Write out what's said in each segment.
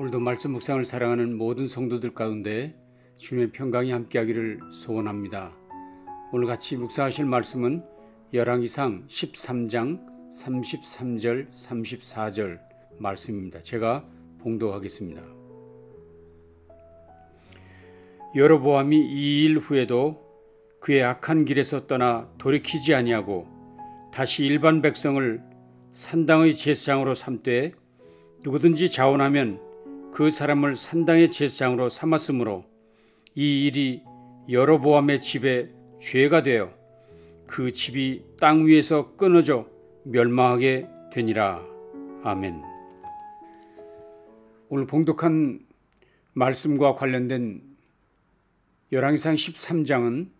오늘도 말씀 묵상을 사랑하는 모든 성도들 가운데 주님의 평강이 함께하기를 소원합니다. 오늘 같이 묵상하실 말씀은 열왕기상 13장 33절 34절 말씀입니다. 제가 봉독하겠습니다. 여로보암이 이 일 후에도 그의 악한 길에서 떠나 돌이키지 아니하고 다시 일반 백성을 산당의 제사장으로 삼되 누구든지 자원하면 그 사람을 산당의 제사장으로 삼았으므로 이 일이 여로보암의 집에 죄가 되어 그 집이 땅 위에서 끊어져 멸망하게 되니라. 아멘. 오늘 봉독한 말씀과 관련된 열왕기상 13장은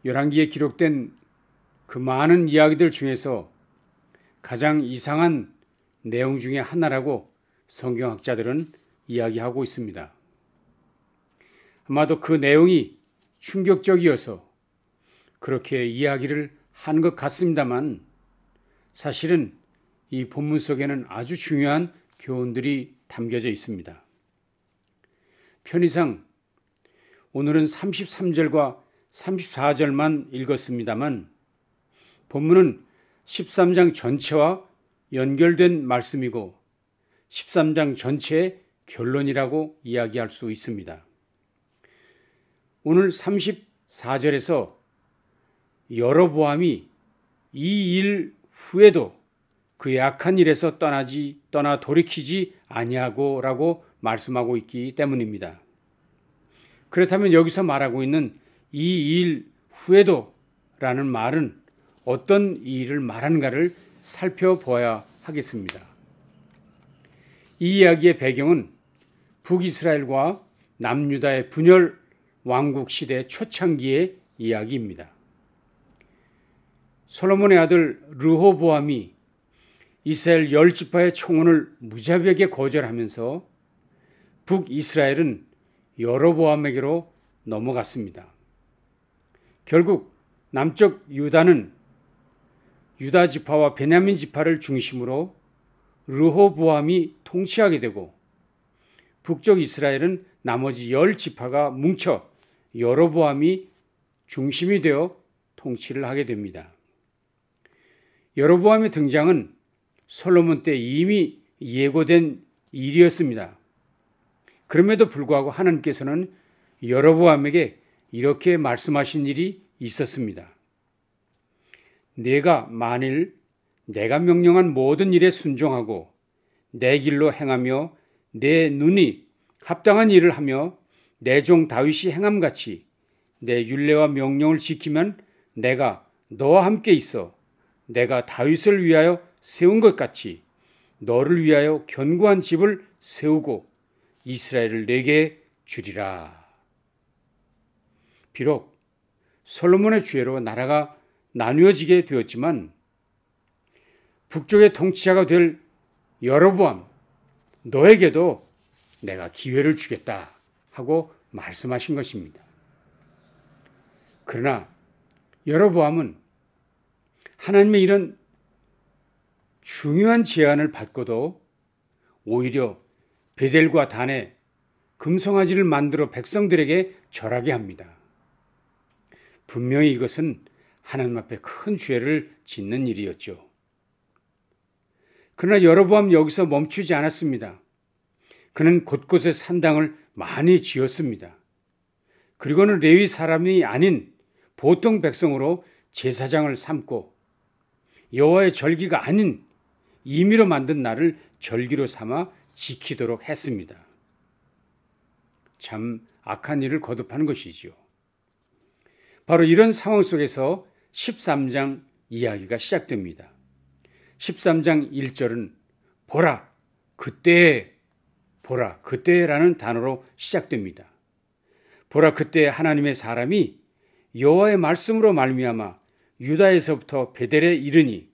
열왕기에 기록된 그 많은 이야기들 중에서 가장 이상한 내용 중에 하나라고 성경학자들은 이야기하고 있습니다. 아마도 그 내용이 충격적이어서 그렇게 이야기를 한 것 같습니다만 사실은 이 본문 속에는 아주 중요한 교훈들이 담겨져 있습니다. 편의상 오늘은 33절과 34절만 읽었습니다만 본문은 13장 전체와 연결된 말씀이고 13장 전체의 결론이라고 이야기할 수 있습니다. 오늘 34절에서 여로보암이 이 일 후에도 그의 악한 일에서 떠나 돌이키지 아니하고라고 말씀하고 있기 때문입니다. 그렇다면 여기서 말하고 있는 이 일 후에도 라는 말은 어떤 일을 말하는가를 살펴보아야 하겠습니다. 이 이야기의 배경은 북이스라엘과 남유다의 분열 왕국 시대 초창기의 이야기입니다. 솔로몬의 아들 르호보암이 이스라엘 10지파의 청혼을 무자비하게 거절하면서 북이스라엘은 여로보암에게로 넘어갔습니다. 결국 남쪽 유다는 유다 지파와 베냐민 지파를 중심으로 르호보암이 통치하게 되고 북쪽 이스라엘은 나머지 10지파가 뭉쳐 여로보암이 중심이 되어 통치를 하게 됩니다. 여로보암의 등장은 솔로몬 때 이미 예고된 일이었습니다. 그럼에도 불구하고 하나님께서는 여로보암에게 이렇게 말씀하신 일이 있었습니다. 내가 만일 내가 명령한 모든 일에 순종하고 내 길로 행하며 내 눈이 합당한 일을 하며 내 종 다윗이 행함같이 내 율례와 명령을 지키면 내가 너와 함께 있어 내가 다윗을 위하여 세운 것 같이 너를 위하여 견고한 집을 세우고 이스라엘을 내게 주리라. 비록 솔로몬의 죄로 나라가 나뉘어지게 되었지만 북쪽의 통치자가 될 여로보암 너에게도 내가 기회를 주겠다 하고 말씀하신 것입니다. 그러나 여로보암은 하나님의 이런 중요한 제안을 받고도 오히려 베델과 단에 금송아지를 만들어 백성들에게 절하게 합니다. 분명히 이것은 하나님 앞에 큰 죄를 짓는 일이었죠. 그러나 여로보암 여기서 멈추지 않았습니다. 그는 곳곳에 산당을 많이 지었습니다. 그리고는 레위 사람이 아닌 보통 백성으로 제사장을 삼고 여호와의 절기가 아닌 임의로 만든 날을 절기로 삼아 지키도록 했습니다. 참 악한 일을 거듭하는 것이지요. 바로 이런 상황 속에서 13장 이야기가 시작됩니다. 13장 1절은 보라 그때라는 단어로 시작됩니다. 보라 그때 하나님의 사람이 여호와의 말씀으로 말미암아 유다에서부터 베델에 이르니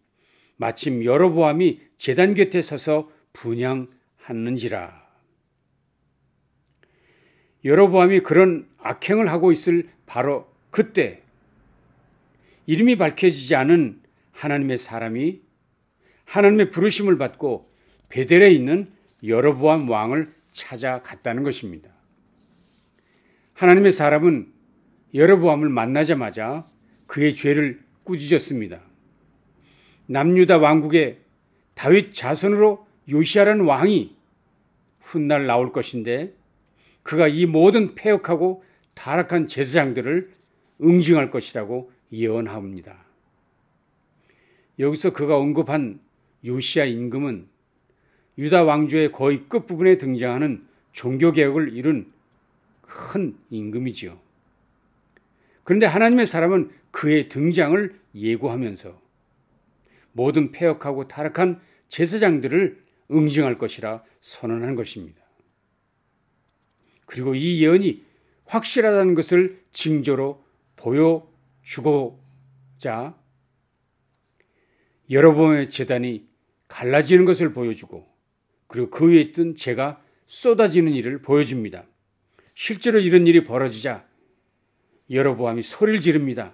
마침 여로보암이 제단 곁에 서서 분향하는지라. 여로보암이 그런 악행을 하고 있을 바로 그때 이름이 밝혀지지 않은 하나님의 사람이 하나님의 부르심을 받고 베델에 있는 여로보암 왕을 찾아갔다는 것입니다. 하나님의 사람은 여로보암을 만나자마자 그의 죄를 꾸짖었습니다. 남유다 왕국의 다윗 자손으로 요시아라는 왕이 훗날 나올 것인데 그가 이 모든 패역하고 타락한 제사장들을 응징할 것이라고 예언합니다. 여기서 그가 언급한 요시아 임금은 유다 왕조의 거의 끝부분에 등장하는 종교개혁을 이룬 큰 임금이지요. 그런데 하나님의 사람은 그의 등장을 예고하면서 모든 패역하고 타락한 제사장들을 응징할 것이라 선언한 것입니다. 그리고 이 예언이 확실하다는 것을 징조로 보여주고자 여로보암의 제단이 갈라지는 것을 보여주고 그리고 그 위에 있던 재가 쏟아지는 일을 보여줍니다. 실제로 이런 일이 벌어지자 여로보암이 소리를 지릅니다.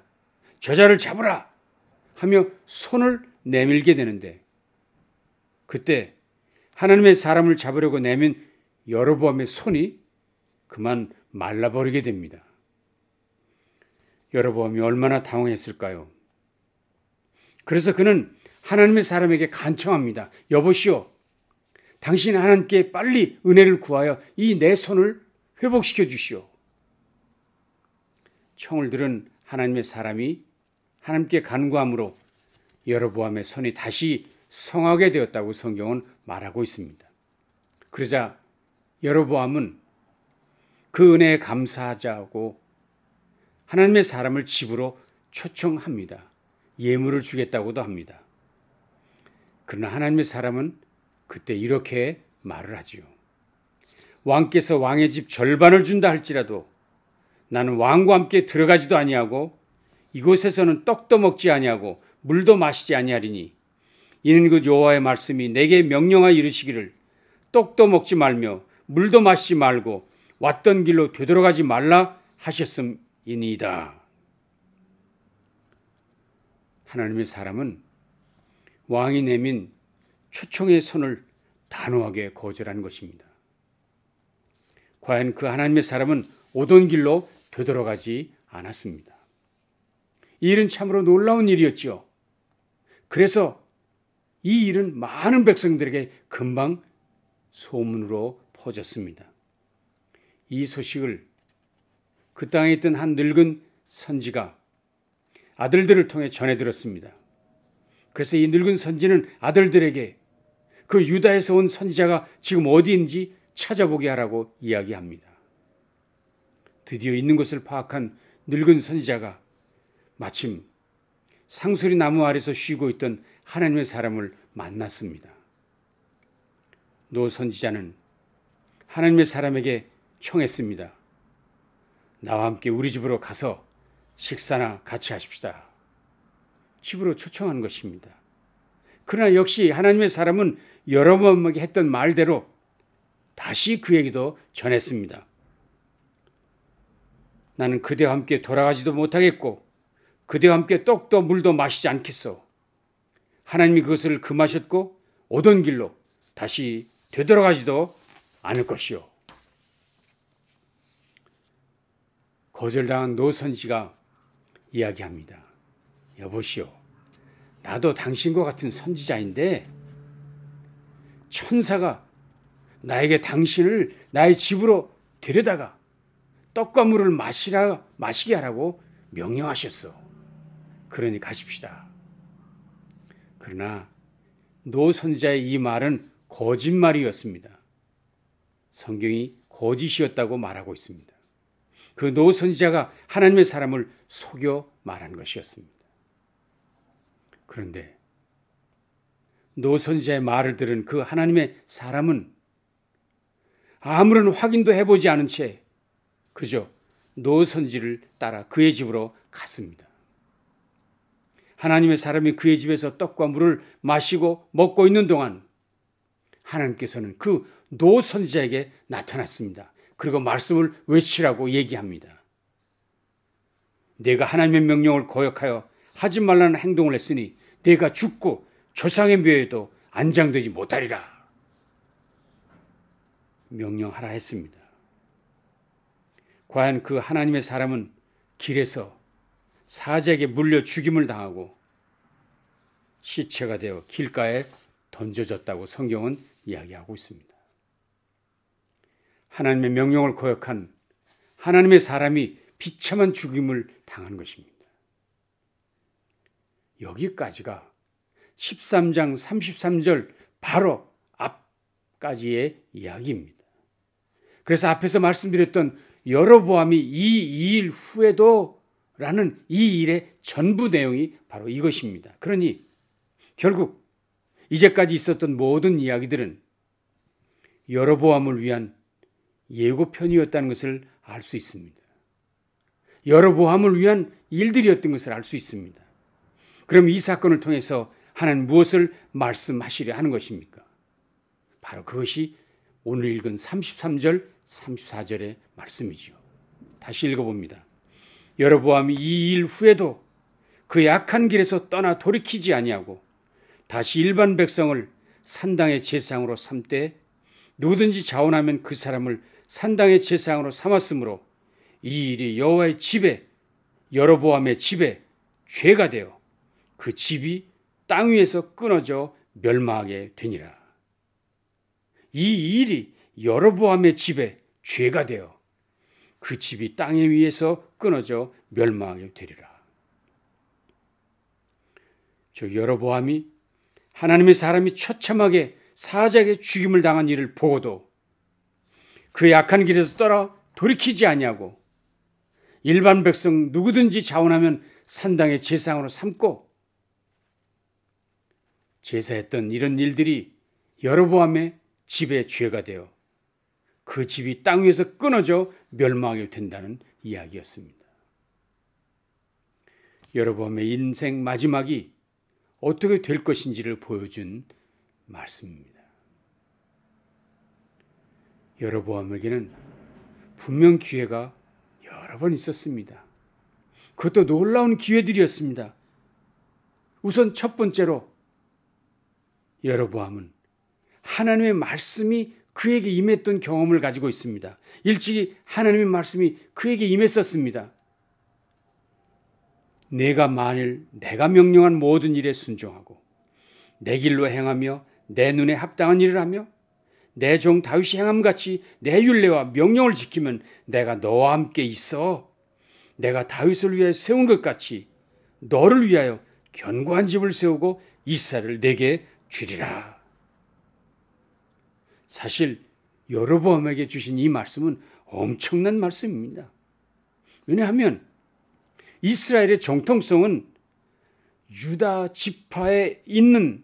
저자를 잡으라 하며 손을 내밀게 되는데 그때 하나님의 사람을 잡으려고 내민 여로보암의 손이 그만 말라버리게 됩니다. 여로보암이 얼마나 당황했을까요? 그래서 그는 하나님의 사람에게 간청합니다. 여보시오, 당신 하나님께 빨리 은혜를 구하여 이 내 손을 회복시켜 주시오. 청을 들은 하나님의 사람이 하나님께 간구함으로 여로보암의 손이 다시 성하게 되었다고 성경은 말하고 있습니다. 그러자 여로보암은 그 은혜에 감사하자고 하나님의 사람을 집으로 초청합니다. 예물을 주겠다고도 합니다. 그러나 하나님의 사람은 그때 이렇게 말을 하지요. 왕께서 왕의 집 절반을 준다 할지라도 나는 왕과 함께 들어가지도 아니하고 이곳에서는 떡도 먹지 아니하고 물도 마시지 아니하리니 이는 그 여호와의 말씀이 내게 명령하여 이르시기를 떡도 먹지 말며 물도 마시지 말고 왔던 길로 되돌아가지 말라 하셨음이니이다. 하나님의 사람은 왕이 내민 초청의 손을 단호하게 거절한 것입니다. 과연 그 하나님의 사람은 오던 길로 되돌아가지 않았습니다. 이 일은 참으로 놀라운 일이었지요. 그래서 이 일은 많은 백성들에게 금방 소문으로 퍼졌습니다. 이 소식을 그 땅에 있던 한 늙은 선지가 아들들을 통해 전해 들었습니다. 그래서 이 늙은 선지는 아들들에게 그 유다에서 온 선지자가 지금 어디인지 찾아보게 하라고 이야기합니다. 드디어 있는 곳을 파악한 늙은 선지자가 마침 상수리 나무 아래서 쉬고 있던 하나님의 사람을 만났습니다. 노 선지자는 하나님의 사람에게 청했습니다. 나와 함께 우리 집으로 가서 식사나 같이 하십시다. 집으로 초청한 것입니다. 그러나 역시 하나님의 사람은 여로보암에게 했던 말대로 다시 그에게도 전했습니다. 나는 그대와 함께 돌아가지도 못하겠고 그대와 함께 떡도 물도 마시지 않겠소. 하나님이 그것을 금하셨고 오던 길로 다시 되돌아가지도 않을 것이요. 거절당한 노 선지가 이야기합니다. 여보시오, 나도 당신과 같은 선지자인데 천사가 나에게 당신을 나의 집으로 데려다가 떡과 물을 마시게 하라고 명령하셨어. 그러니 가십시다. 그러나 노 선지자의 이 말은 거짓말이었습니다. 성경이 거짓이었다고 말하고 있습니다. 그 노 선지자가 하나님의 사람을 속여 말한 것이었습니다. 그런데 노 선지자의 말을 들은 그 하나님의 사람은 아무런 확인도 해보지 않은 채 그저 노 선지를 따라 그의 집으로 갔습니다. 하나님의 사람이 그의 집에서 떡과 물을 마시고 먹고 있는 동안 하나님께서는 그 노 선지자에게 나타났습니다. 그리고 말씀을 외치라고 얘기합니다. 내가 하나님의 명령을 거역하여 하지 말라는 행동을 했으니 내가 죽고 조상의 묘에도 안장되지 못하리라. 명령하라 했습니다. 과연 그 하나님의 사람은 길에서 사자에게 물려 죽임을 당하고 시체가 되어 길가에 던져졌다고 성경은 이야기하고 있습니다. 하나님의 명령을 거역한 하나님의 사람이 비참한 죽임을 당한 것입니다. 여기까지가 13장 33절 바로 앞까지의 이야기입니다. 그래서 앞에서 말씀드렸던 여로보암이 이 일 후에도 라는 이 일의 전부 내용이 바로 이것입니다. 그러니 결국 이제까지 있었던 모든 이야기들은 여로보암을 위한 예고편이었다는 것을 알 수 있습니다. 여로보암을 위한 일들이었던 것을 알 수 있습니다. 그럼 이 사건을 통해서 하나님 무엇을 말씀하시려 하는 것입니까? 바로 그것이 오늘 읽은 33절, 34절의 말씀이지요. 다시 읽어봅니다. 여로보암이 이 일 후에도 그 약한 길에서 떠나 돌이키지 아니하고 다시 일반 백성을 산당의 제사장으로 삼되 누구든지 자원하면 그 사람을 산당의 제사장으로 삼았으므로 이 일이 여호와의 집에 여로보암의 집에 죄가 되어 그 집이 땅 위에서 끊어져 멸망하게 되니라. 이 일이 여로보암의 집에 죄가 되어 그 집이 땅 위에서 끊어져 멸망하게 되리라. 저 여로보암이 하나님의 사람이 처참하게 사자에게 죽임을 당한 일을 보고도 그 약한 길에서 떠나 돌이키지 아니하고 일반 백성 누구든지 자원하면 산당의 제사장으로 삼고 제사했던 이런 일들이 여로보암의 집에 죄가 되어 그 집이 땅 위에서 끊어져 멸망하게 된다는 이야기였습니다. 여로보암의 인생 마지막이 어떻게 될 것인지를 보여준 말씀입니다. 여로보암에게는 분명 기회가 여러 번 있었습니다. 그것도 놀라운 기회들이었습니다. 우선 첫 번째로 여로보암은 하나님의 말씀이 그에게 임했던 경험을 가지고 있습니다. 일찍이 하나님의 말씀이 그에게 임했었습니다. 내가 만일 내가 명령한 모든 일에 순종하고 내 길로 행하며 내 눈에 합당한 일을 하며 내 종 다윗이 행함같이 내 율례와 명령을 지키면 내가 너와 함께 있어 내가 다윗을 위하여 세운 것 같이 너를 위하여 견고한 집을 세우고 이스라엘을 내게 주리라. 사실 여로보암에게 주신 이 말씀은 엄청난 말씀입니다. 왜냐하면 이스라엘의 정통성은 유다 지파에 있는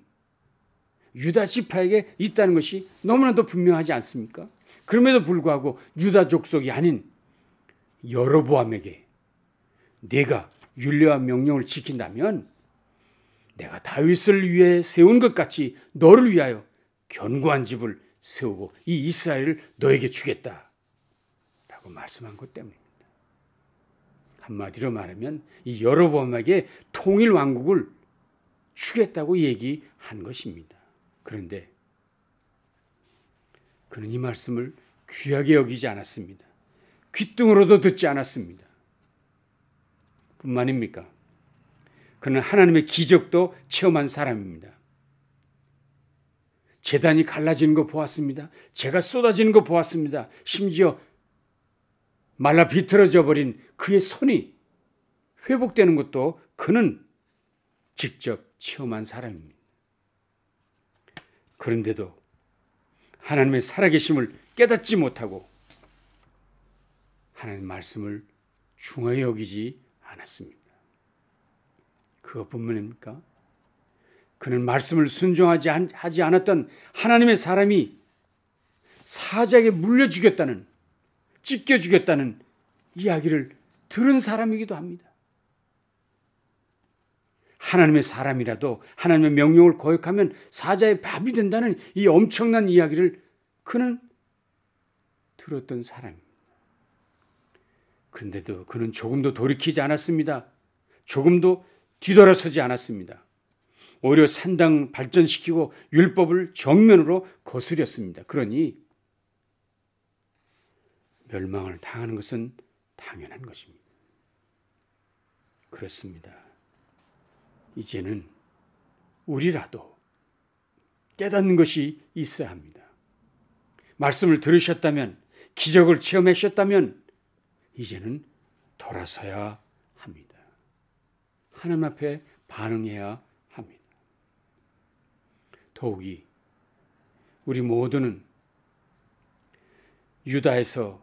유다 지파에게 있다는 것이 너무나도 분명하지 않습니까? 그럼에도 불구하고 유다 족속이 아닌 여로보암에게 내가 율례와 명령을 지킨다면 내가 다윗을 위해 세운 것 같이 너를 위하여 견고한 집을 세우고 이 이스라엘을 너에게 주겠다 라고 말씀한 것 때문입니다. 한마디로 말하면 이 여로보암에게 통일 왕국을 주겠다고 얘기한 것입니다. 그런데 그는 이 말씀을 귀하게 여기지 않았습니다. 귓등으로도 듣지 않았습니다. 뿐만입니까? 그는 하나님의 기적도 체험한 사람입니다. 제단이 갈라지는 거 보았습니다. 재가 쏟아지는 거 보았습니다. 심지어 말라 비틀어져 버린 그의 손이 회복되는 것도 그는 직접 체험한 사람입니다. 그런데도 하나님의 살아계심을 깨닫지 못하고 하나님의 말씀을 중하게 여기지 않았습니다. 그것뿐만입니까? 그는 말씀을 순종하지 않았던 하나님의 사람이 사자에게 물려 죽였다는, 찢겨 죽였다는 이야기를 들은 사람이기도 합니다. 하나님의 사람이라도 하나님의 명령을 거역하면 사자의 밥이 된다는 이 엄청난 이야기를 그는 들었던 사람입니다. 그런데도 그는 조금도 돌이키지 않았습니다. 조금도 뒤돌아서지 않았습니다. 오히려 산당 발전시키고 율법을 정면으로 거스렸습니다. 그러니 멸망을 당하는 것은 당연한 것입니다. 그렇습니다. 이제는 우리라도 깨닫는 것이 있어야 합니다. 말씀을 들으셨다면, 기적을 체험하셨다면 이제는 돌아서야 합니다. 하나님 앞에 반응해야 합니다. 더욱이 우리 모두는 유다에서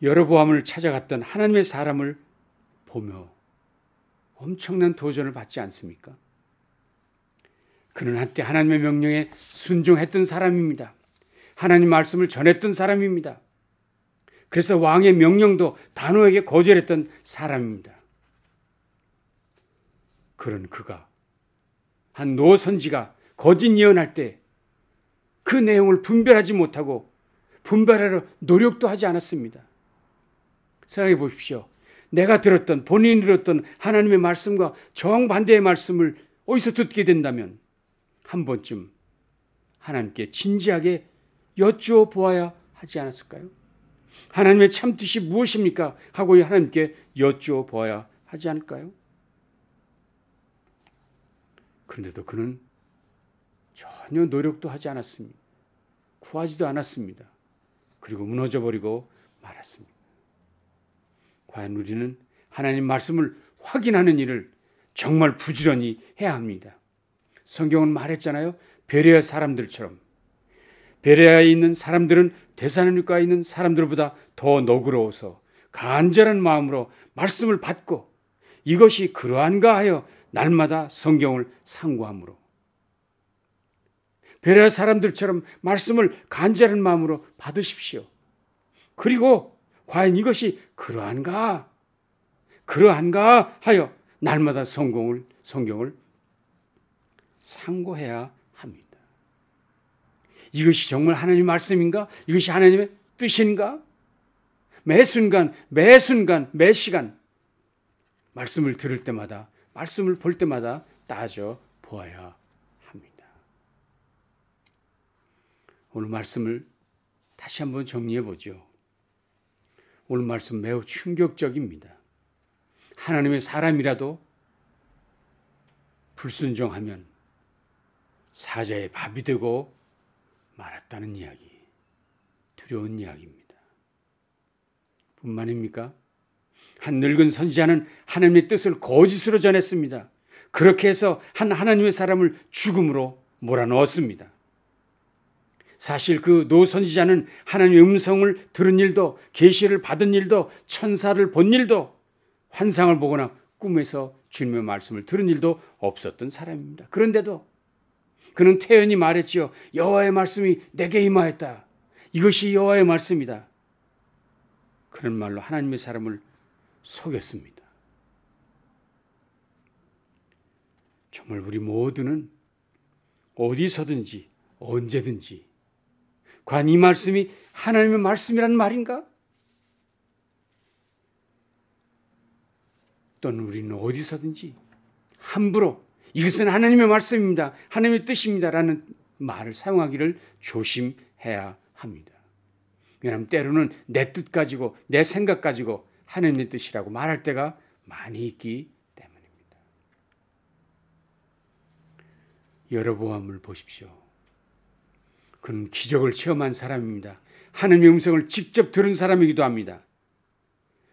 여로보암을 찾아갔던 하나님의 사람을 보며 엄청난 도전을 받지 않습니까? 그는 한때 하나님의 명령에 순종했던 사람입니다. 하나님 말씀을 전했던 사람입니다. 그래서 왕의 명령도 단호하게 거절했던 사람입니다. 그런 그가 한 노선지가 거짓 예언할 때 그 내용을 분별하지 못하고 분별하려 노력도 하지 않았습니다. 생각해 보십시오. 내가 들었던, 본인이 들었던 하나님의 말씀과 정반대의 말씀을 어디서 듣게 된다면 한 번쯤 하나님께 진지하게 여쭈어 보아야 하지 않았을까요? 하나님의 참뜻이 무엇입니까? 하고 하나님께 여쭈어 보아야 하지 않을까요? 그런데도 그는 전혀 노력도 하지 않았습니다. 구하지도 않았습니다. 그리고 무너져버리고 말았습니다. 과연 우리는 하나님 말씀을 확인하는 일을 정말 부지런히 해야 합니다. 성경은 말했잖아요. 베레아 사람들처럼. 베레아에 있는 사람들은 데살로니가에 있는 사람들보다 더 너그러워서 간절한 마음으로 말씀을 받고 이것이 그러한가 하여 날마다 성경을 상고함으로 베레아 사람들처럼 말씀을 간절한 마음으로 받으십시오. 그리고 과연 이것이 그러한가 하여 날마다 성경을 상고해야 합니다. 이것이 정말 하나님의 말씀인가? 이것이 하나님의 뜻인가? 매 순간, 매 시간 말씀을 들을 때마다, 말씀을 볼 때마다 따져 보아야 합니다. 오늘 말씀을 다시 한번 정리해 보죠. 오늘 말씀 매우 충격적입니다. 하나님의 사람이라도 불순종하면 사자의 밥이 되고 말았다는 이야기, 두려운 이야기입니다. 뿐만입니까? 한 늙은 선지자는 하나님의 뜻을 거짓으로 전했습니다. 그렇게 해서 한 하나님의 사람을 죽음으로 몰아넣었습니다. 사실 그 노선지자는 하나님의 음성을 들은 일도, 계시를 받은 일도, 천사를 본 일도, 환상을 보거나 꿈에서 주님의 말씀을 들은 일도 없었던 사람입니다. 그런데도 그는 태연히 말했지요. 여호와의 말씀이 내게 임하였다. 이것이 여호와의 말씀이다. 그런 말로 하나님의 사람을 속였습니다. 정말 우리 모두는 어디서든지 언제든지 과연 이 말씀이 하나님의 말씀이란 말인가? 또는 우리는 어디서든지 함부로 이것은 하나님의 말씀입니다. 하나님의 뜻입니다. 라는 말을 사용하기를 조심해야 합니다. 왜냐하면 때로는 내 뜻 가지고 내 생각 가지고 하나님의 뜻이라고 말할 때가 많이 있기 때문입니다. 여로보암을 보십시오. 그는 기적을 체험한 사람입니다. 하나님의 음성을 직접 들은 사람이기도 합니다.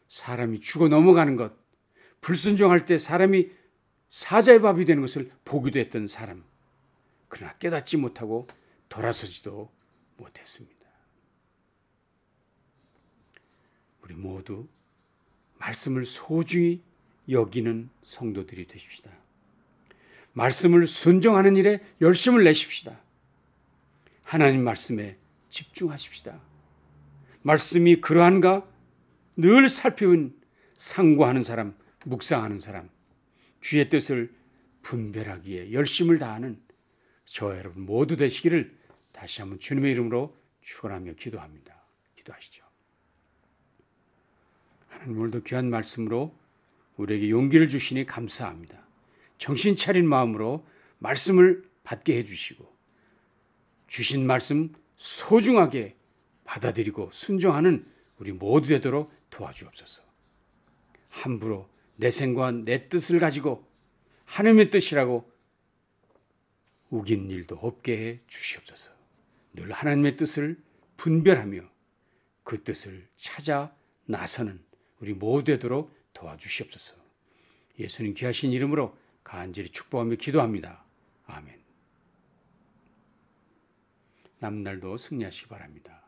사람이 죽어 넘어가는 것, 불순종할 때 사람이 사자의 밥이 되는 것을 보기도 했던 사람. 그러나 깨닫지 못하고 돌아서지도 못했습니다. 우리 모두 말씀을 소중히 여기는 성도들이 되십시다. 말씀을 순종하는 일에 열심을 내십시다. 하나님 말씀에 집중하십시다. 말씀이 그러한가 늘 살피는 상고하는 사람, 묵상하는 사람, 주의 뜻을 분별하기에 열심을 다하는 저와 여러분 모두 되시기를 다시 한번 주님의 이름으로 축원하며 기도합니다. 기도하시죠. 하나님 오늘도 귀한 말씀으로 우리에게 용기를 주시니 감사합니다. 정신 차린 마음으로 말씀을 받게 해주시고 주신 말씀 소중하게 받아들이고 순종하는 우리 모두 되도록 도와주옵소서. 함부로 내 생각과 내 뜻을 가지고 하나님의 뜻이라고 우긴 일도 없게 해 주시옵소서. 늘 하나님의 뜻을 분별하며 그 뜻을 찾아 나서는 우리 모두 되도록 도와주시옵소서. 예수님 귀하신 이름으로 간절히 축복하며 기도합니다. 아멘. 남은 날도 승리하시기 바랍니다.